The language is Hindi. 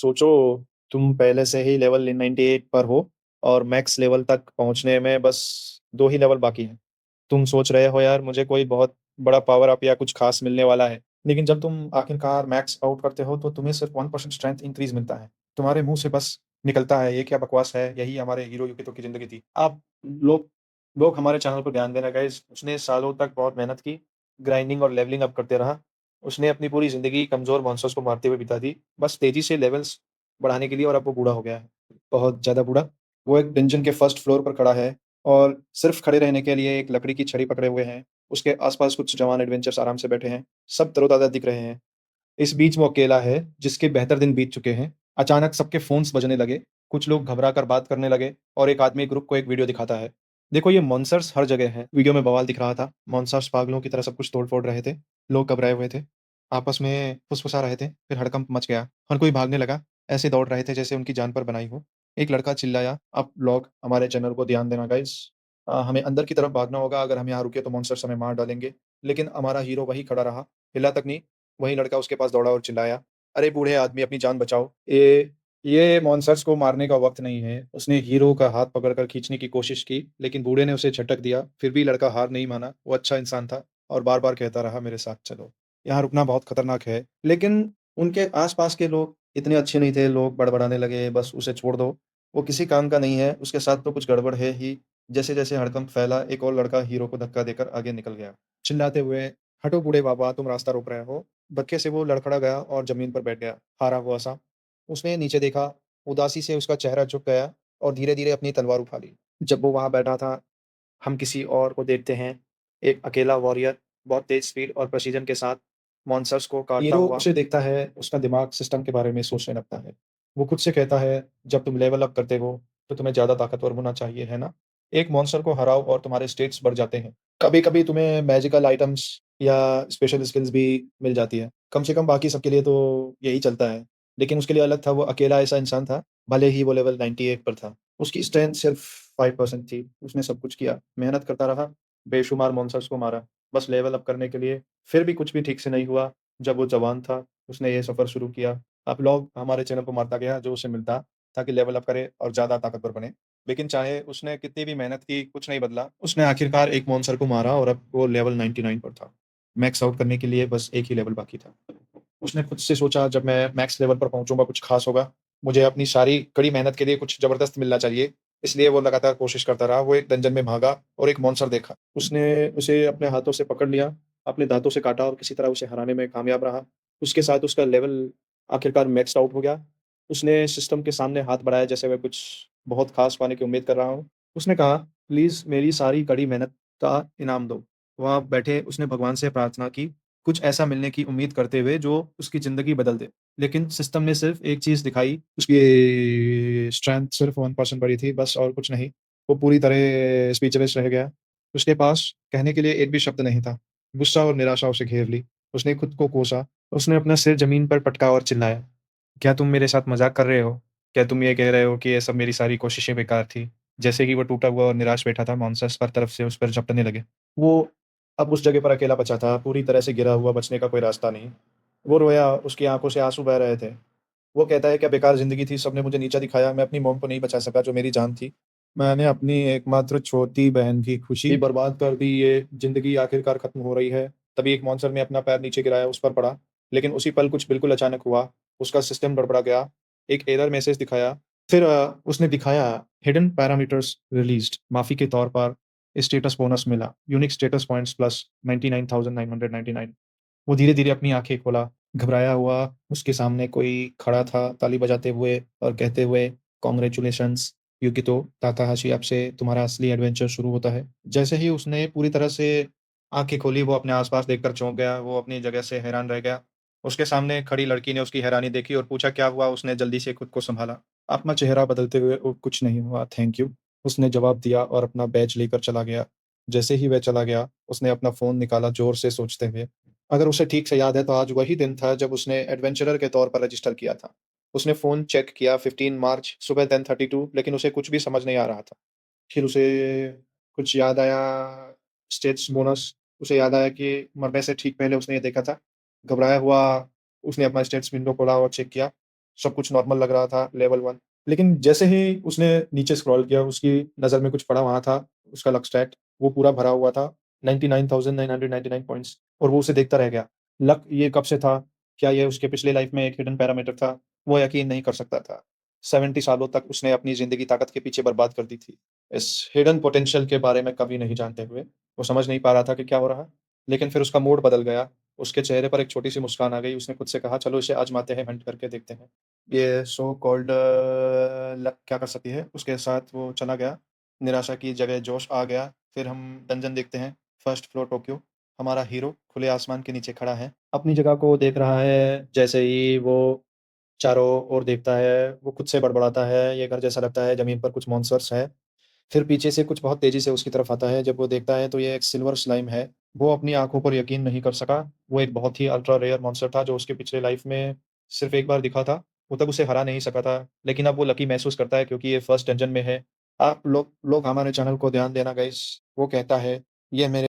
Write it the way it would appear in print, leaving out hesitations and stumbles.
सोचो, तुम पहले से ही लेवल 98 पर हो और मैक्स लेवल तक पहुंचने में बस 2 ही लेवल बाकी हैं। तुम सोच रहे हो यार मुझे कोई बहुत बड़ा पावर अप या कुछ खास मिलने वाला है, लेकिन जब तुम आखिरकार मैक्स आउट करते हो तो तुम्हें सिर्फ 1% स्ट्रेंथ इंक्रीज मिलता है। तुम्हारे मुंह से बस निकलता है ये क्या बकवास है, यही हमारे हीरो युकितो की जिंदगी थी। आप लोग लोग हमारे चैनल पर ध्यान देना गाइस। उसने सालों तक बहुत मेहनत की, ग्राइंडिंग और लेवलिंग अप करते रहा। उसने अपनी पूरी ज़िंदगी कमज़ोर मॉन्स्टर्स को मारते हुए बिता दी, बस तेज़ी से लेवल्स बढ़ाने के लिए, और अब वो बूढ़ा हो गया है, बहुत ज़्यादा बूढ़ा। वो एक डंजन के फर्स्ट फ्लोर पर खड़ा है और सिर्फ़ खड़े रहने के लिए एक लकड़ी की छड़ी पकड़े हुए हैं। उसके आस-पास कुछ जवान एडवेंचर्स आराम से बैठे हैं, सब तरोताज़ा दिख रहे हैं। इस बीच वो अकेला है, जिसके बेहतर दिन बीत चुके हैं। अचानक सबके फ़ोन्स बजने लगे, कुछ लोग घबरा कर बात करने लगे और एक आदमी ग्रुप को एक वीडियो दिखाता है। देखो ये मॉन्स्टर्स हर जगह हैं। वीडियो में बवाल दिख रहा था, मॉन्स्टर्स पागलों की तरह सब कुछ तोड़-फोड़ रहे थे। लोग घबराए हुए थे, आपस में फुसफुसा रहे थे, फिर हड़कंप मच गया। हर कोई भागने लगा, ऐसे दौड़ रहे थे जैसे उनकी जान पर बनाई हो। एक लड़का चिल्लाया, "अब लोग हमारे चैनल को ध्यान देना गाइस। हमें अंदर की तरफ भागना होगा, अगर हम यहाँ रुके तो मॉन्स्टर्स हमें मार डालेंगे।" लेकिन हमारा हीरो वहीं खड़ा रहा, हिला तक नहीं। वही लड़का उसके पास दौड़ा और चिल्लाया, "अरे बूढ़े आदमी अपनी जान बचाओ। ये मॉन्स्टर्स को मारने का वक़्त नहीं है।" उसने हीरो का हाथ पकड़कर खींचने की कोशिश की, लेकिन बूढ़े ने उसे झटक दिया। फिर भी लड़का हार नहीं माना, वो अच्छा इंसान था और बार-बार कहता रहा, "मेरे साथ चलो। यहाँ रुकना बहुत खतरनाक है।" लेकिन उनके आस-पास के लोग इतने अच्छे नहीं थे, लोग बड़बड़ाने लगे, "बस उसे छोड़ दो, वो किसी काम का नहीं है, उसके साथ तो कुछ गड़बड़ है ही।" जैसे-जैसे हड़कंप फैला, एक और लड़का हीरो को धक्का देकर आगे निकल गया, चिल्लाते हुए, "हटो बूढ़े बाबा, तुम रास्ता रोक रहे हो।" धक्के से वो लड़खड़ा गया और ज़मीन पर बैठ गया, हारा हुआ सा। उसने नीचे देखा, उदासी से उसका चेहरा झुक गया और धीरे-धीरे अपनी तलवार उठा ली। जब वो वहाँ बैठा था, हम किसी और को देखते हैं, एक अकेला वॉरियर, बहुत तेज़ स्पीड और प्रिसिज़न के साथ मॉन्स्टर्स को काटता हीरो हुआ। उसे देखता है, उसका दिमाग सिस्टम के बारे में सोचने लगता है। वो खुद से कहता है, "जब तुम लेवल अप करते हो, तो तुम्हें ज़्यादा ताकतवर होना चाहिए, है ना? एक मॉन्स्टर को हराओ और तुम्हारे स्टेट्स बढ़ जाते हैं। कभी-कभी तुम्हें मैजिकल आइटम्स या स्पेशल स्किल्स भी मिल जाती है। कम से कम बाकी सबके लिए तो यही चलता है।" लेकिन उसके लिए अलग था, वो अकेला ऐसा इंसान था, भले ही वो लेवल 98 पर था। उसकी स्ट्रेंथ सिर्फ़ 5% थी। उसने सब कुछ किया, मेहनत करता रहा, बेशुमार मॉन्स्टर्स को मारा, बस लेवल अप करने के लिए। फिर भी कुछ भी ठीक से नहीं हुआ। जब वो जवान था, उसने ये सफ़र शुरू किया। अब लोग हमारे चैनल को मारता गया, जो उसे मिलता, ताकि लेवल अप करे और ज़्यादा ताकतवर बने। लेकिन चाहे उसने कितनी भी मेहनत की, कुछ नहीं बदला। उसने आखिरकार एक मॉन्स्टर को मारा और अब वो लेवल 99 पर था। मैक्स आउट करने के लिए बस एक ही लेवल बाकी था। उसने खुद से सोचा, जब मैं मैक्स लेवल पर पहुँचूँगा कुछ ख़ास होगा। मुझे अपनी सारी कड़ी मेहनत के लिए कुछ ज़बरदस्त मिलना चाहिए। इसलिए वो लगातार कोशिश करता रहा। वो एक डंजन में भागा और एक मॉन्स्टर देखा। उसने उसे अपने हाथों से पकड़ लिया, अपने दाँतों से काटा और किसी तरह उसे हराने में कामयाब रहा। उसके साथ उसका लेवल आखिरकार मैक्स्ड आउट हो गया। उसने सिस्टम के सामने हाथ बढ़ाया जैसे वह कुछ बहुत ख़ास पाने की उम्मीद कर रहा हो। उसने कहा, "प्लीज़ मेरी सारी कड़ी मेहनत का इनाम दो।" वहाँ बैठे उसने भगवान से प्रार्थना की, कुछ ऐसा मिलने की उम्मीद करते हुए जो उसकी ज़िंदगी बदल दे। लेकिन सिस्टम ने सिर्फ़ एक चीज़ दिखाई, उसकी स्ट्रेंथ सिर्फ़ 1% बढ़ी थी, बस और कुछ नहीं। वो पूरी तरह स्पीचलेस रह गया। उसके पास कहने के लिए एक भी शब्द नहीं था। गुस्सा और निराशा उसे घेर ली। उसने खुद को कोसा। उसने अपना सिर ज़मीन पर पटका और चिल्लाया, "क्या तुम मेरे साथ मज़ाक कर रहे हो? क्या तुम ये कह रहे हो कि ये सब मेरी सारी कोशिशें बेकार थी?" जैसे ही वो टूटा हुआ और निराश बैठा था, मॉन्स्टर्स हर तरफ से उस पर झपटने लगे। वो अब उस जगह पर अकेला बचा था, पूरी तरह से गिरा हुआ, बचने का कोई रास्ता नहीं। वो रोया, उसकी आँखों से आँसू बह रहे थे। वो कहता है, "क्या बेकार ज़िंदगी थी, सबने मुझे नीचा दिखाया, मैं अपनी मॉम को नहीं बचा सका, जो मेरी जान थी। मैंने अपनी एकमात्र छोटी बहन की खुशी भी बर्बाद कर दी, ये ज़िंदगी आखिरकार खत्म हो रही है।" तभी एक मॉन्स्टर ने अपना पैर नीचे गिराया, उस पर पड़ा। लेकिन उसी पल कुछ बिल्कुल अचानक हुआ, उसका सिस्टम गड़बड़ा गया। एक एरर मैसेज दिखाया, फिर उसने दिखाया, "हिडन पैरामीटर्स रिलीज़्ड", माफ़ी के तौर पर स्टेटस बोनस मिला, यूनिक स्टेटस पॉइंट्स प्लस 99,999। वो धीरे-धीरे अपनी आँखें खोला, घबराया हुआ, उसके सामने कोई खड़ा था, ताली बजाते हुए और कहते हुए, "कांग्रेचुलेशंस युकितो ताकाहाशी, अब से तुम्हारा असली एडवेंचर शुरू होता है।" जैसे ही उसने पूरी तरह से आँखें खोली, वो अपने आस-पास देखकर चौंक गया, वो अपनी जगह से हैरान रह गया। उसके सामने खड़ी लड़की ने उसकी हैरानी देखी और पूछा, "क्या हुआ?" उसने जल्दी से खुद को सँभाला। अपना चेहरा बदलते हुए, "ओह! कुछ नहीं हुआ, थैंक यू।" उसने जवाब दिया और अपना बैज लेकर चला गया। जैसे ही वह चला गया, उसने अपना फ़ोन निकाला ज़ोर से सोचते हुए। अगर उसे ठीक से याद है तो आज वही दिन था जब उसने एडवेंचरर के तौर पर रजिस्टर किया था। उसने फ़ोन चेक किया, 15 मार्च सुबह 10:32, लेकिन उसे कुछ भी समझ नहीं आ रहा था। फिर उसे कुछ याद आया, स्टेट्स बोनस। उसे याद आया कि मरने से ठीक पहले उसने ये देखा था। घबराया हुआ उसने अपना स्टेट्स विंडो खोला और चेक किया। सब कुछ नॉर्मल लग रहा था लेवल 1। लेकिन जैसे ही उसने नीचे स्क्रॉल किया, उसकी नज़र में कुछ पड़ा, वहाँ था उसका लक स्टैट, वो पूरा भरा हुआ था 99,999 पॉइंट्स, और वो उसे देखता रह गया। लक ये कब से था? क्या ये उसके पिछले लाइफ़ में एक हिडन पैरामीटर था? वो यकीन नहीं कर सकता था। 70 सालों तक उसने अपनी ज़िंदगी ताकत के पीछे बर्बाद कर दी थी। इस हिडन पोटेंशियल के बारे में कभी नहीं जानते हुए, वो समझ नहीं पा रहा था कि क्या हो रहा है। लेकिन फिर उसका मूड बदल गया, उसके चेहरे पर एक छोटी-सी मुस्कान आ गई, उसने खुद से कहा, "चलो इसे आज़माते हैं, हंट करके देखते हैं।" ये सो कॉल्ड लक क्या कर सकती है, उसके साथ वो चला गया। निराशा की जगह जोश आ गया। फिर हम डंजन देखते हैं, फर्स्ट फ्लोर टोक्यो। हमारा हीरो खुले आसमान के नीचे खड़ा है, अपनी जगह को देख रहा है। जैसे ही वो चारों ओर देखता है, वो खुद से बड़बड़ाता है, "ये घर जैसा लगता है, ज़मीन पर कुछ मॉन्स्टर्स हैं।" फिर पीछे से कुछ बहुत तेज़ी से उसकी तरफ आता है। जब वो देखता है तो ये एक सिल्वर स्लाइम है। वो अपनी आँखों पर यकीन नहीं कर सका। वो एक बहुत ही अल्ट्रा रेयर मॉन्स्टर था जो उसके पिछले लाइफ़ में सिर्फ़ एक बार दिखा था। वो तब उसे हरा नहीं सका था, लेकिन अब वो लकी महसूस करता है क्योंकि ये फर्स्ट डंजन में है। आप लोग लोग हमारे चैनल को ध्यान देना गाइस। वो कहता है, "ये मेरे"